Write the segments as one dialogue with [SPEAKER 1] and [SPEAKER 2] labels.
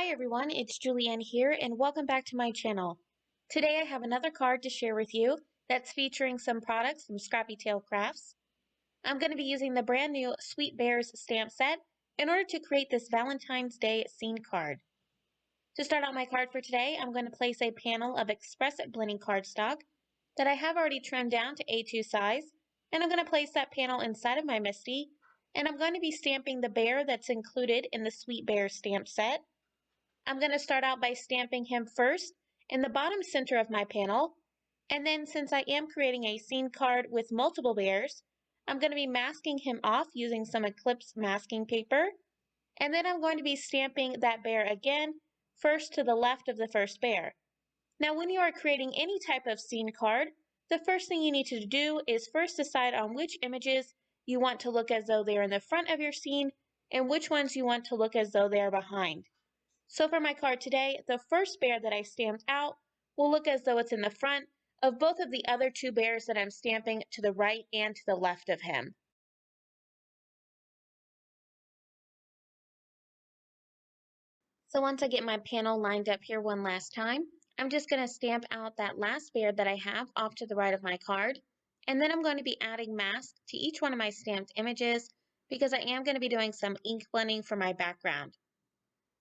[SPEAKER 1] Hi everyone, it's Julianne here and welcome back to my channel. Today I have another card to share with you that's featuring some products from Scrappy Tail Crafts. I'm going to be using the brand new Sweet Bears stamp set in order to create this Valentine's Day scene card. To start out my card for today, I'm going to place a panel of Express Blending cardstock that I have already trimmed down to A2 size, and I'm going to place that panel inside of my MISTI, and I'm going to be stamping the bear that's included in the Sweet Bear stamp set. I'm going to start out by stamping him first in the bottom center of my panel, and then since I am creating a scene card with multiple bears, I'm going to be masking him off using some Eclipse masking paper, and then I'm going to be stamping that bear again, first to the left of the first bear. Now when you are creating any type of scene card, the first thing you need to do is first decide on which images you want to look as though they're in the front of your scene and which ones you want to look as though they are behind. So for my card today, the first bear that I stamped out will look as though it's in the front of both of the other two bears that I'm stamping to the right and to the left of him. So once I get my panel lined up here one last time, I'm just going to stamp out that last bear that I have off to the right of my card. And then I'm going to be adding mask to each one of my stamped images because I am going to be doing some ink blending for my background.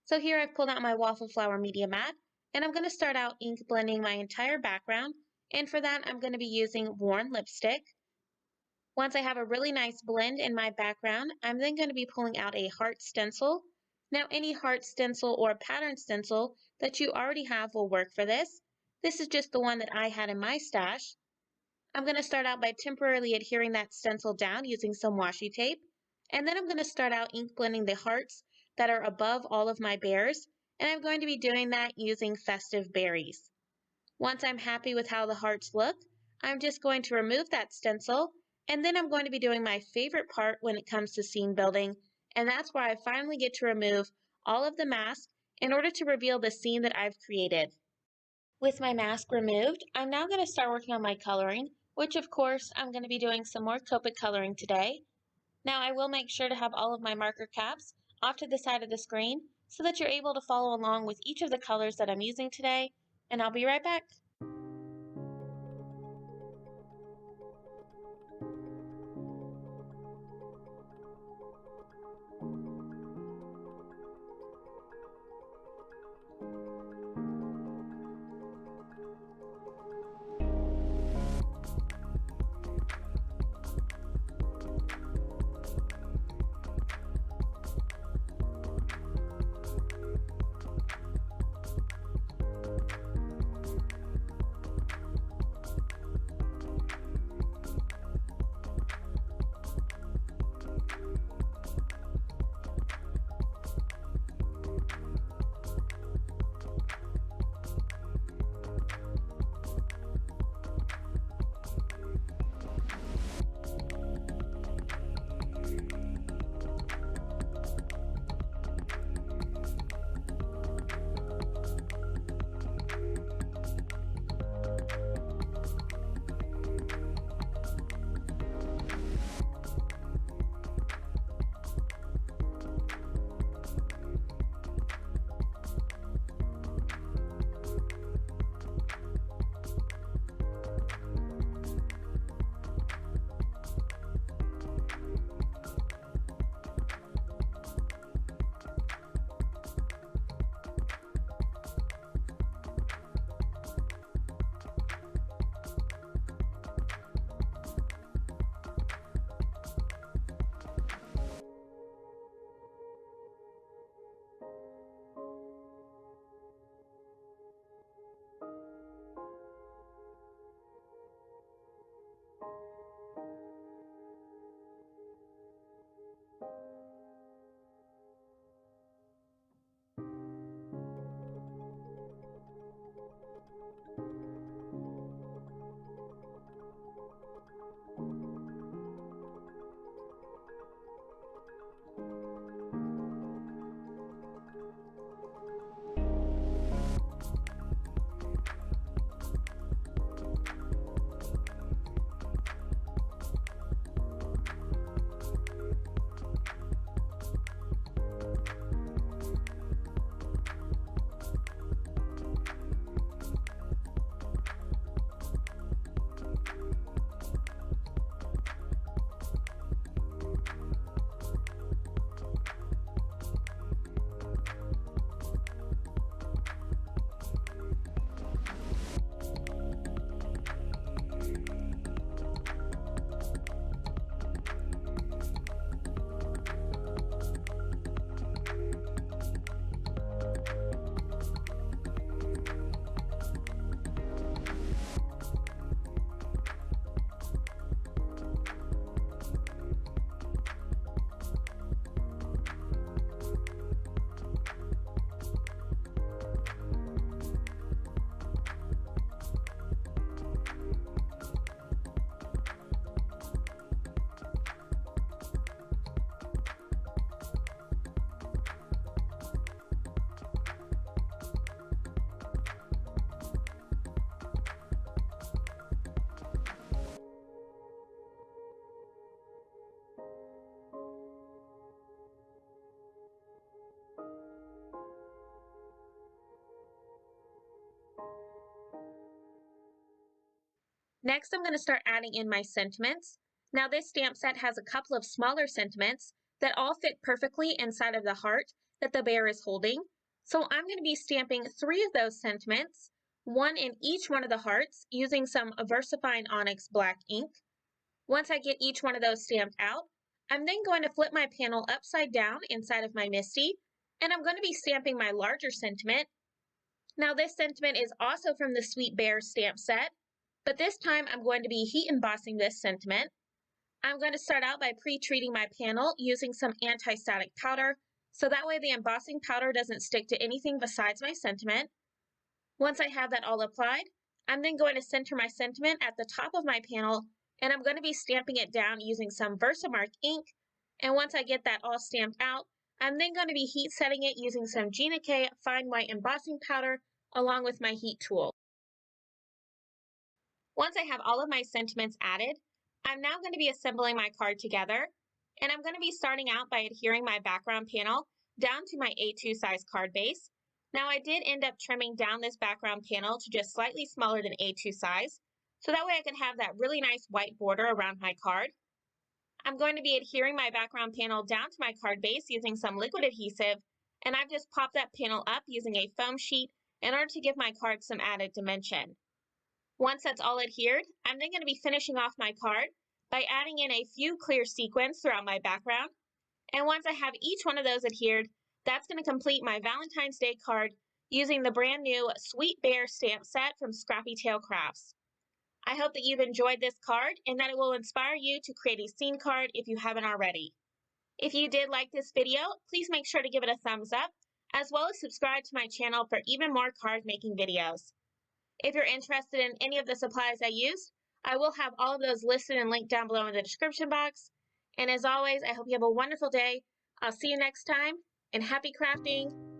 [SPEAKER 1] So here I've pulled out my Waffle Flower Media Mat, and I'm going to start out ink blending my entire background, and for that I'm going to be using Worn Lipstick. Once I have a really nice blend in my background, I'm then going to be pulling out a heart stencil. Now any heart stencil or pattern stencil that you already have will work for this. This is just the one that I had in my stash. I'm going to start out by temporarily adhering that stencil down using some washi tape, and then I'm going to start out ink blending the hearts that are above all of my bears, and I'm going to be doing that using Festive Berries. Once I'm happy with how the hearts look, I'm just going to remove that stencil, and then I'm going to be doing my favorite part when it comes to scene building, and that's where I finally get to remove all of the mask in order to reveal the scene that I've created. With my mask removed, I'm now going to start working on my coloring, which of course I'm going to be doing some more Copic coloring today. Now I will make sure to have all of my marker caps off to the side of the screen so that you're able to follow along with each of the colors that I'm using today, and I'll be right back. Next, I'm going to start adding in my sentiments. Now, this stamp set has a couple of smaller sentiments that all fit perfectly inside of the heart that the bear is holding. So I'm going to be stamping 3 of those sentiments, 1 in each one of the hearts, using some VersaFine Onyx black ink. Once I get each one of those stamped out, I'm then going to flip my panel upside down inside of my MISTI, and I'm going to be stamping my larger sentiment. Now, this sentiment is also from the Sweet Bear stamp set, but this time I'm going to be heat embossing this sentiment. I'm going to start out by pre-treating my panel using some anti-static powder, so that way the embossing powder doesn't stick to anything besides my sentiment. Once I have that all applied, I'm then going to center my sentiment at the top of my panel, and I'm going to be stamping it down using some VersaMark ink. And once I get that all stamped out, I'm then going to be heat setting it using some Gina K fine white embossing powder along with my heat tool. Once I have all of my sentiments added, I'm now going to be assembling my card together, and I'm going to be starting out by adhering my background panel down to my A2 size card base. Now, I did end up trimming down this background panel to just slightly smaller than A2 size, so that way I can have that really nice white border around my card. I'm going to be adhering my background panel down to my card base using some liquid adhesive, and I've just popped that panel up using a foam sheet in order to give my card some added dimension. Once that's all adhered, I'm then going to be finishing off my card by adding in a few clear sequins throughout my background. And once I have each one of those adhered, that's going to complete my Valentine's Day card using the brand new Sweet Bear stamp set from Scrappy Tail Crafts. I hope that you've enjoyed this card and that it will inspire you to create a scene card if you haven't already. If you did like this video, please make sure to give it a thumbs up, as well as subscribe to my channel for even more card making videos. If you're interested in any of the supplies I used, I will have all of those listed and linked down below in the description box. And as always, I hope you have a wonderful day. I'll see you next time, and happy crafting!